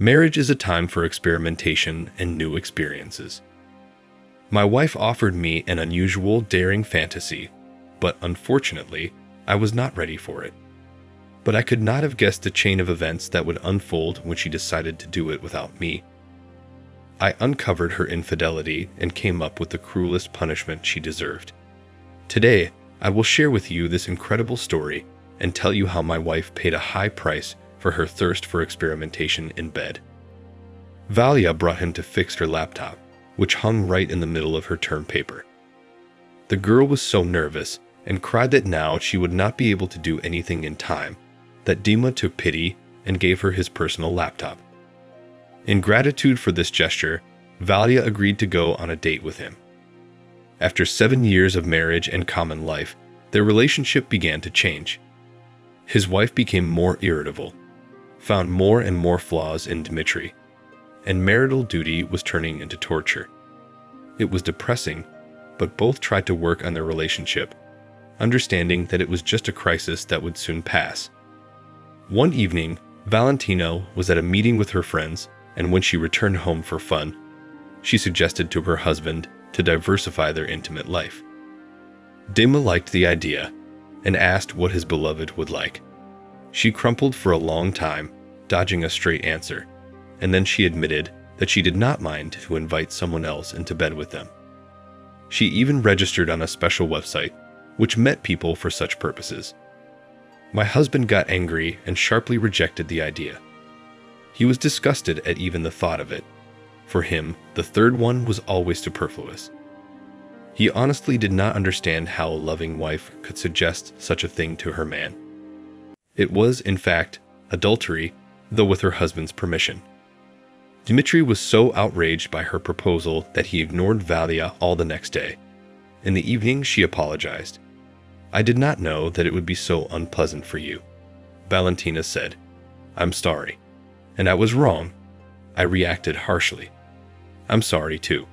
Marriage is a time for experimentation and new experiences. My wife offered me an unusual, daring fantasy, but unfortunately, I was not ready for it. But I could not have guessed the chain of events that would unfold when she decided to do it without me. I uncovered her infidelity and came up with the cruelest punishment she deserved. Today, I will share with you this incredible story and tell you how my wife paid a high price for her thirst for experimentation in bed. Valya brought him to fix her laptop, which hung right in the middle of her term paper. The girl was so nervous and cried that now she would not be able to do anything in time, that Dima took pity and gave her his personal laptop. In gratitude for this gesture, Valya agreed to go on a date with him. After 7 years of marriage and common life, their relationship began to change. His wife became more irritable, found more and more flaws in Dmitry, and marital duty was turning into torture. It was depressing, but both tried to work on their relationship, understanding that it was just a crisis that would soon pass. One evening, Valentina was at a meeting with her friends, and when she returned home for fun, she suggested to her husband to diversify their intimate life. Dima liked the idea and asked what his beloved would like. She crumpled for a long time, dodging a straight answer, and then she admitted that she did not mind to invite someone else into bed with them. She even registered on a special website, which met people for such purposes. My husband got angry and sharply rejected the idea. He was disgusted at even the thought of it. For him, the third one was always superfluous. He honestly did not understand how a loving wife could suggest such a thing to her man. It was, in fact, adultery, though with her husband's permission. Dmitry was so outraged by her proposal that he ignored Valya all the next day. In the evening, she apologized. "I did not know that it would be so unpleasant for you," Valentina said. "I'm sorry. And I was wrong. I reacted harshly. I'm sorry too."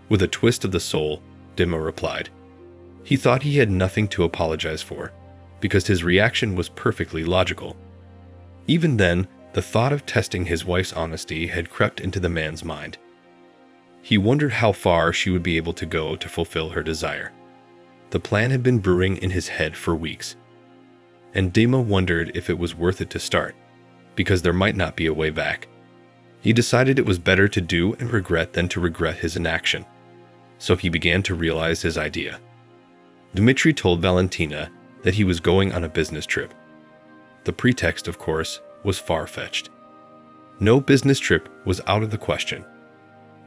With a twist of the soul, Dima replied. He thought he had nothing to apologize for, because his reaction was perfectly logical. Even then, the thought of testing his wife's honesty had crept into the man's mind. He wondered how far she would be able to go to fulfill her desire. The plan had been brewing in his head for weeks, and Dima wondered if it was worth it to start, because there might not be a way back. He decided it was better to do and regret than to regret his inaction, so he began to realize his idea. Dmitry told Valentina that he was going on a business trip. The pretext, of course, was far-fetched. No business trip was out of the question.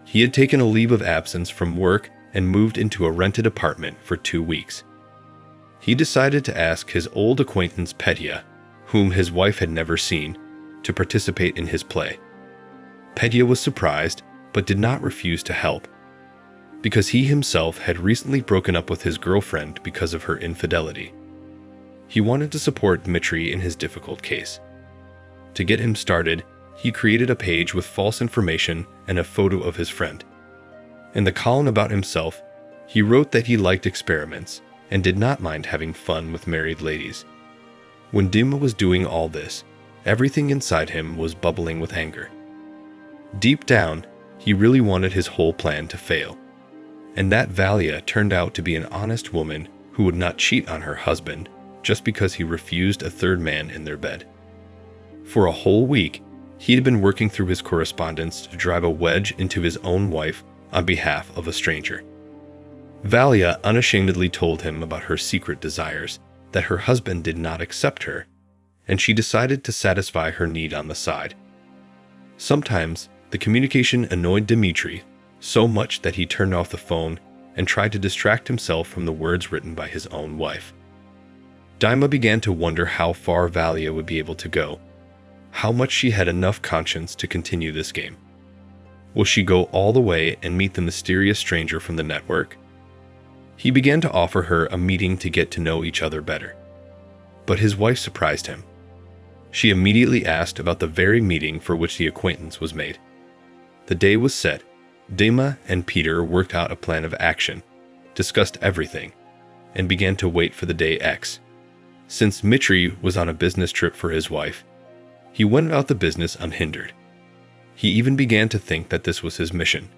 He had taken a leave of absence from work and moved into a rented apartment for 2 weeks. He decided to ask his old acquaintance Petya, whom his wife had never seen, to participate in his play. Petya was surprised, but did not refuse to help, because he himself had recently broken up with his girlfriend because of her infidelity. He wanted to support Dmitry in his difficult case. To get him started, he created a page with false information and a photo of his friend. In the column about himself, he wrote that he liked experiments and did not mind having fun with married ladies. When Dima was doing all this, everything inside him was bubbling with anger. Deep down, he really wanted his whole plan to fail, and that Valya turned out to be an honest woman who would not cheat on her husband just because he refused a third man in their bed. For a whole week, he had been working through his correspondence to drive a wedge into his own wife on behalf of a stranger. Valya unashamedly told him about her secret desires, that her husband did not accept her, and she decided to satisfy her need on the side. Sometimes, the communication annoyed Dmitry so much that he turned off the phone and tried to distract himself from the words written by his own wife. Dima began to wonder how far Valya would be able to go, how much she had enough conscience to continue this game. Will she go all the way and meet the mysterious stranger from the network? He began to offer her a meeting to get to know each other better. But his wife surprised him. She immediately asked about the very meeting for which the acquaintance was made. The day was set. Dima and Peter worked out a plan of action, discussed everything, and began to wait for the day X. Since Dmitry was on a business trip for his wife, he went about the business unhindered. He even began to think that this was his mission,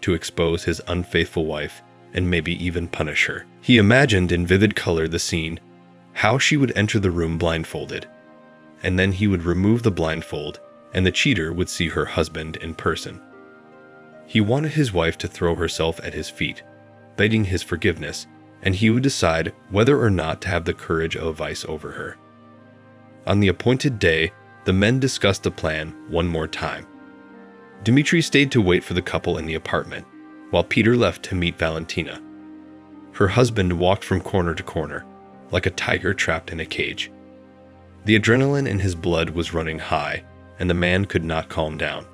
to expose his unfaithful wife and maybe even punish her. He imagined in vivid color the scene, how she would enter the room blindfolded, and then he would remove the blindfold and the cheater would see her husband in person. He wanted his wife to throw herself at his feet, begging his forgiveness, and he would decide whether or not to have the courage of a vice over her. On the appointed day, the men discussed the plan one more time. Dmitri stayed to wait for the couple in the apartment, while Peter left to meet Valentina. Her husband walked from corner to corner, like a tiger trapped in a cage. The adrenaline in his blood was running high, and the man could not calm down.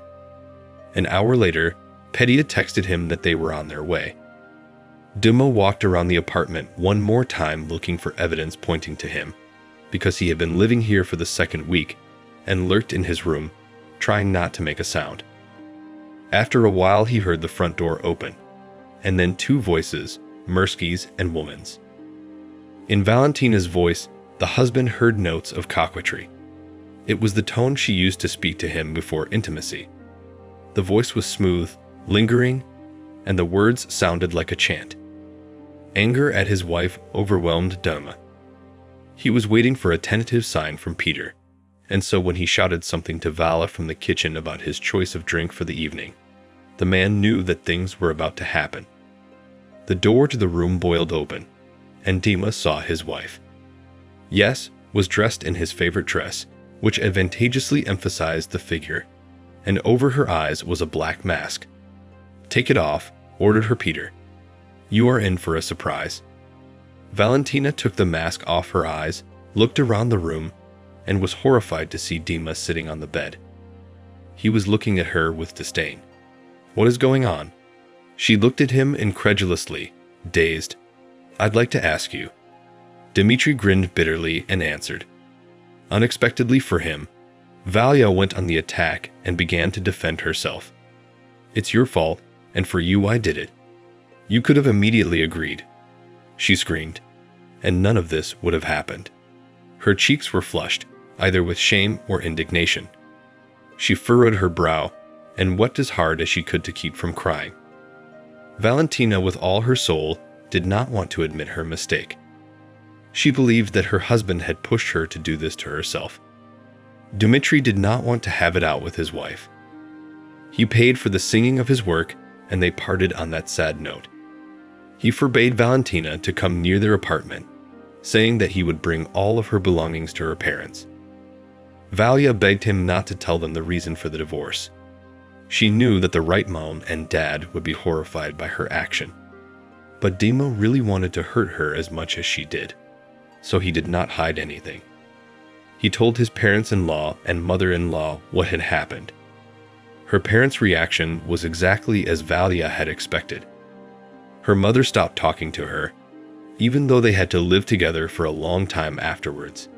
An hour later, Petya texted him that they were on their way. Dima walked around the apartment one more time looking for evidence pointing to him, because he had been living here for the second week, and lurked in his room, trying not to make a sound. After a while he heard the front door open, and then two voices, Mirsky's and woman's. In Valentina's voice, the husband heard notes of coquetry. It was the tone she used to speak to him before intimacy. The voice was smooth, lingering, and the words sounded like a chant. Anger at his wife overwhelmed Dima. He was waiting for a tentative sign from Peter, and so when he shouted something to Valya from the kitchen about his choice of drink for the evening, the man knew that things were about to happen. The door to the room boiled open, and Dima saw his wife. Yes, was dressed in his favorite dress, which advantageously emphasized the figure, and over her eyes was a black mask. "Take it off," ordered her Peter. "You are in for a surprise." Valentina took the mask off her eyes, looked around the room, and was horrified to see Dima sitting on the bed. He was looking at her with disdain. "What is going on?" She looked at him incredulously, dazed. "I'd like to ask you." Dmitri grinned bitterly and answered. Unexpectedly for him, Valya went on the attack and began to defend herself. "It's your fault, and for you I did it. You could have immediately agreed," she screamed, "and none of this would have happened." Her cheeks were flushed, either with shame or indignation. She furrowed her brow and wept as hard as she could to keep from crying. Valentina, with all her soul, did not want to admit her mistake. She believed that her husband had pushed her to do this to herself. Dmitri did not want to have it out with his wife. He paid for the singing of his work, and they parted on that sad note. He forbade Valentina to come near their apartment, saying that he would bring all of her belongings to her parents. Valya begged him not to tell them the reason for the divorce. She knew that the right mom and dad would be horrified by her action. But Dima really wanted to hurt her as much as she did, so he did not hide anything. He told his parents-in-law and mother-in-law what had happened. Her parents' reaction was exactly as Valya had expected. Her mother stopped talking to her, even though they had to live together for a long time afterwards.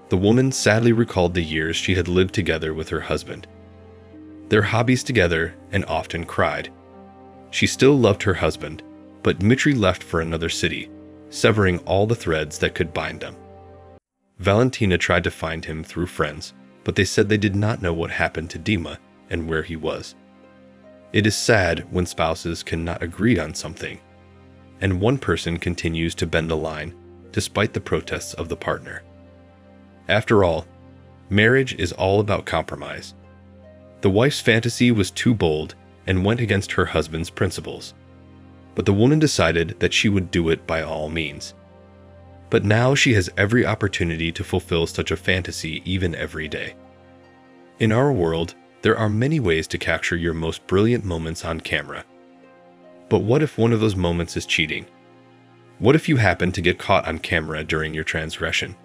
The woman sadly recalled the years she had lived together with her husband, their hobbies together, and often cried. She still loved her husband, but Dmitri left for another city, severing all the threads that could bind them. Valentina tried to find him through friends, but they said they did not know what happened to Dima and where he was. It is sad when spouses cannot agree on something, and one person continues to bend the line despite the protests of the partner. After all, marriage is all about compromise. The wife's fantasy was too bold and went against her husband's principles, but the woman decided that she would do it by all means. But now she has every opportunity to fulfill such a fantasy even every day. In our world, there are many ways to capture your most brilliant moments on camera. But what if one of those moments is cheating? What if you happen to get caught on camera during your transgression?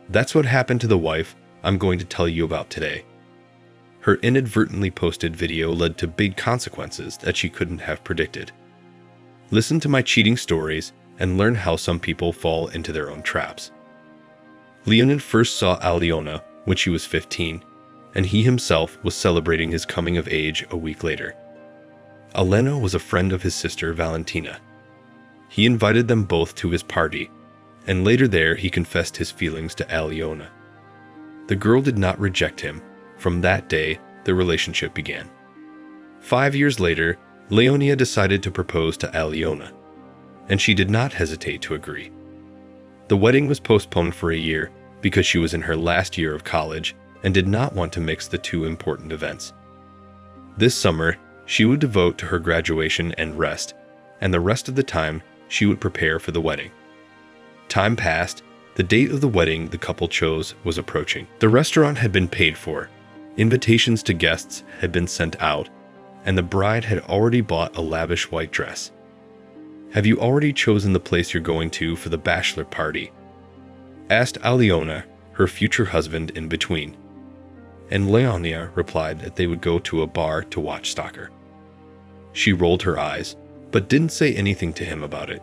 That's what happened to the wife I'm going to tell you about today. Her inadvertently posted video led to big consequences that she couldn't have predicted. Listen to my cheating stories and learn how some people fall into their own traps. Leonid first saw Alyona when she was 15, and he himself was celebrating his coming of age a week later. Alena was a friend of his sister Valentina. He invited them both to his party, and later there he confessed his feelings to Alyona. The girl did not reject him. From that day, the relationship began. 5 years later, Leonia decided to propose to Aliona, and she did not hesitate to agree. The wedding was postponed for a year because she was in her last year of college and did not want to mix the two important events. This summer, she would devote to her graduation and rest, and the rest of the time, she would prepare for the wedding. Time passed. The date of the wedding the couple chose was approaching. The restaurant had been paid for, invitations to guests had been sent out, and the bride had already bought a lavish white dress. "Have you already chosen the place you're going to for the bachelor party?" asked Aliona, her future husband, in between. And Leonia replied that they would go to a bar to watch soccer. She rolled her eyes, but didn't say anything to him about it.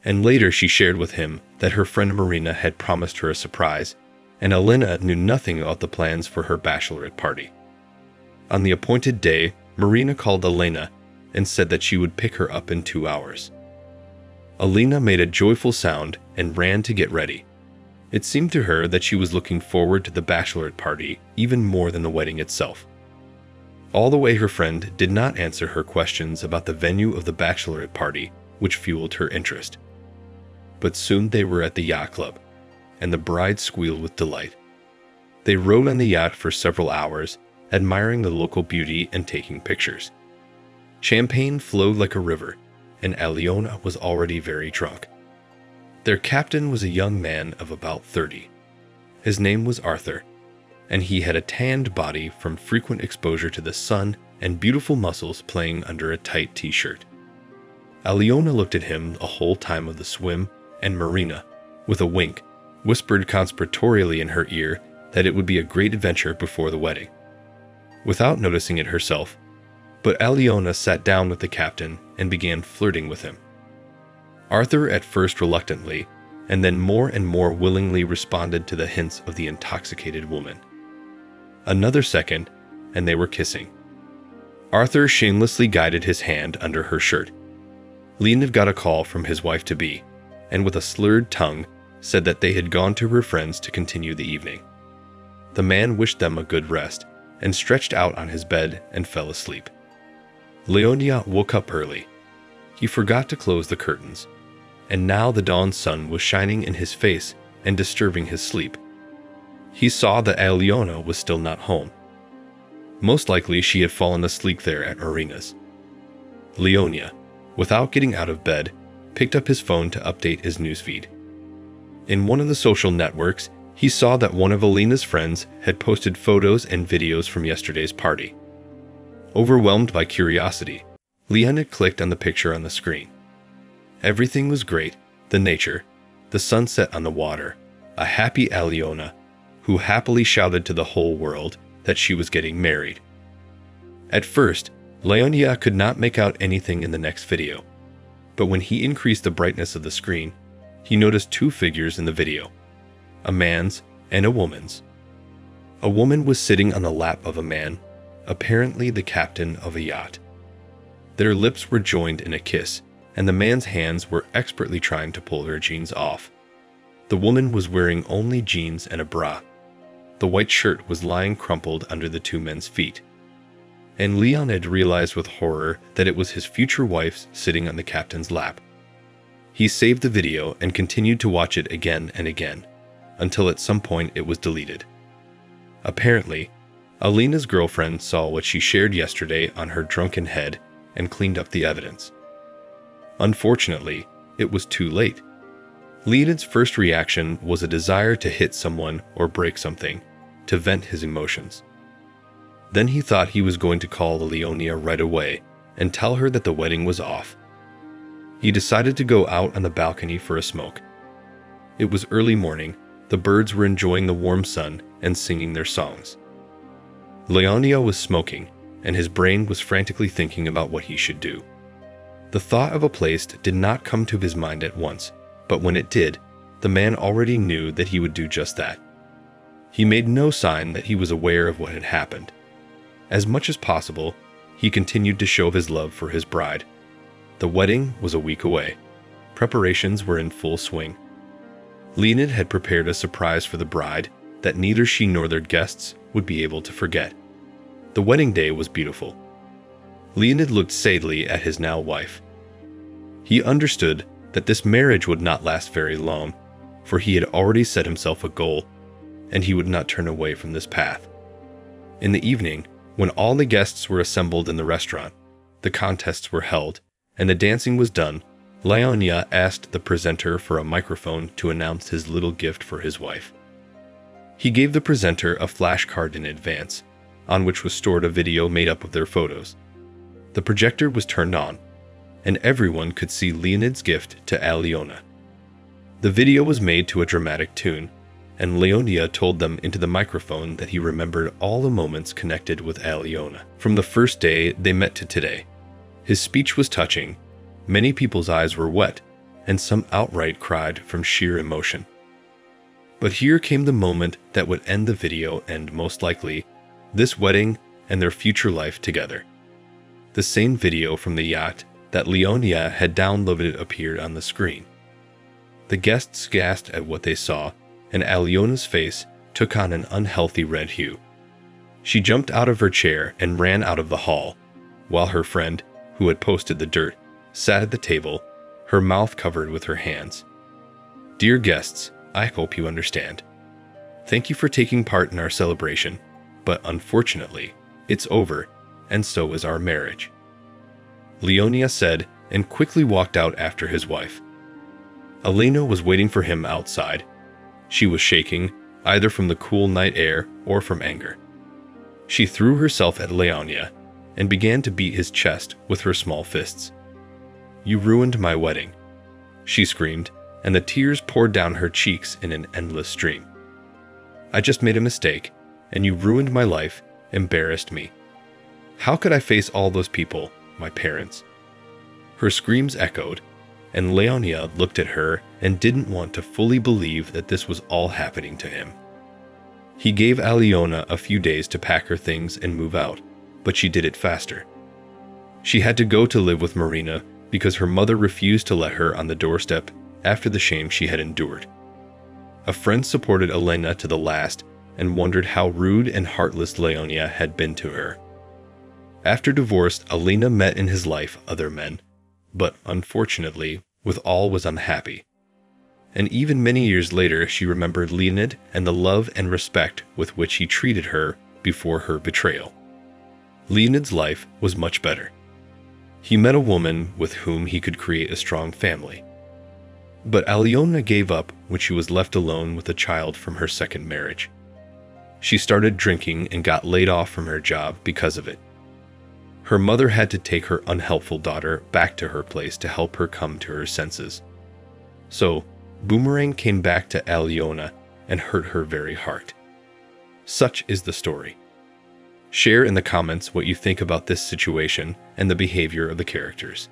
And later she shared with him that her friend Marina had promised her a surprise, and Elena knew nothing about the plans for her bachelorette party. On the appointed day, Marina called Elena and said that she would pick her up in 2 hours. Elena made a joyful sound and ran to get ready. It seemed to her that she was looking forward to the bachelorette party even more than the wedding itself. All the way her friend did not answer her questions about the venue of the bachelorette party, which fueled her interest. But soon they were at the yacht club, and the bride squealed with delight. They rode on the yacht for several hours, admiring the local beauty and taking pictures. Champagne flowed like a river, and Aliona was already very drunk. Their captain was a young man of about 30. His name was Arthur, and he had a tanned body from frequent exposure to the sun and beautiful muscles playing under a tight t-shirt. Aliona looked at him the whole time of the swim, and Marina, with a wink, whispered conspiratorially in her ear that it would be a great adventure before the wedding. Without noticing it herself, but Aliona sat down with the captain and began flirting with him. Arthur at first reluctantly, and then more and more willingly responded to the hints of the intoxicated woman. Another second, and they were kissing. Arthur shamelessly guided his hand under her shirt. Leonid got a call from his wife-to-be, and with a slurred tongue, said that they had gone to her friends to continue the evening. The man wished them a good rest, and stretched out on his bed and fell asleep. Leonia woke up early. He forgot to close the curtains, and now the dawn sun was shining in his face and disturbing his sleep. He saw that Aliona was still not home. Most likely she had fallen asleep there at Marina's. Leonia, without getting out of bed, picked up his phone to update his newsfeed. In one of the social networks, he saw that one of Alina's friends had posted photos and videos from yesterday's party. Overwhelmed by curiosity, Leonid clicked on the picture on the screen. Everything was great: the nature, the sunset on the water, a happy Aliona, who happily shouted to the whole world that she was getting married. At first, Leonia could not make out anything in the next video, but when he increased the brightness of the screen, he noticed 2 figures in the video, a man's and a woman's. A woman was sitting on the lap of a man, apparently the captain of a yacht. Their lips were joined in a kiss, and the man's hands were expertly trying to pull her jeans off. The woman was wearing only jeans and a bra. The white shirt was lying crumpled under the 2 men's feet. And Leon had realized with horror that it was his future wife sitting on the captain's lap. He saved the video and continued to watch it again and again, until at some point it was deleted. Apparently, Alina's girlfriend saw what she shared yesterday on her drunken head and cleaned up the evidence. Unfortunately, it was too late. Leonid's first reaction was a desire to hit someone or break something, to vent his emotions. Then he thought he was going to call Leonia right away and tell her that the wedding was off. He decided to go out on the balcony for a smoke. It was early morning, the birds were enjoying the warm sun and singing their songs. Leonia was smoking, and his brain was frantically thinking about what he should do. The thought of a place did not come to his mind at once, but when it did, the man already knew that he would do just that. He made no sign that he was aware of what had happened. As much as possible, he continued to show his love for his bride. The wedding was a week away. Preparations were in full swing. Leonid had prepared a surprise for the bride that neither she nor their guests would be able to forget. The wedding day was beautiful. Leonid looked sadly at his now wife. He understood that this marriage would not last very long, for he had already set himself a goal, and he would not turn away from this path. In the evening, when all the guests were assembled in the restaurant, the contests were held, and the dancing was done, Leonia asked the presenter for a microphone to announce his little gift for his wife. He gave the presenter a flashcard in advance, on which was stored a video made up of their photos. The projector was turned on, and everyone could see Leonid's gift to Aliona. The video was made to a dramatic tune, and Leonia told them into the microphone that he remembered all the moments connected with Aliona, from the first day they met to today. His speech was touching. Many people's eyes were wet, and some outright cried from sheer emotion. But here came the moment that would end the video and, most likely, this wedding and their future life together. The same video from the yacht that Leonia had downloaded appeared on the screen. The guests gasped at what they saw, and Aliona's face took on an unhealthy red hue. She jumped out of her chair and ran out of the hall, while her friend, who had posted the dirt, sat at the table, her mouth covered with her hands. Dear guests, I hope you understand. Thank you for taking part in our celebration, but unfortunately, it's over, and so is our marriage. Leonia said, and quickly walked out after his wife. Elena was waiting for him outside. She was shaking, either from the cool night air or from anger. She threw herself at Leonia and began to beat his chest with her small fists. You ruined my wedding, she screamed, and the tears poured down her cheeks in an endless stream. I just made a mistake, and you ruined my life, embarrassed me. How could I face all those people, my parents? Her screams echoed, and Leonia looked at her and didn't want to fully believe that this was all happening to him. He gave Aliona a few days to pack her things and move out, but she did it faster. She had to go to live with Marina because her mother refused to let her on the doorstep after the shame she had endured. A friend supported Elena to the last and wondered how rude and heartless Leonia had been to her. After divorce, Elena met in his life other men, but unfortunately, with all was unhappy. And even many years later, she remembered Leonid and the love and respect with which he treated her before her betrayal. Leonid's life was much better. He met a woman with whom he could create a strong family. But Aliona gave up when she was left alone with a child from her second marriage. She started drinking and got laid off from her job because of it. Her mother had to take her unhelpful daughter back to her place to help her come to her senses. So, Boomerang came back to Aliona and hurt her very heart. Such is the story. Share in the comments what you think about this situation and the behavior of the characters.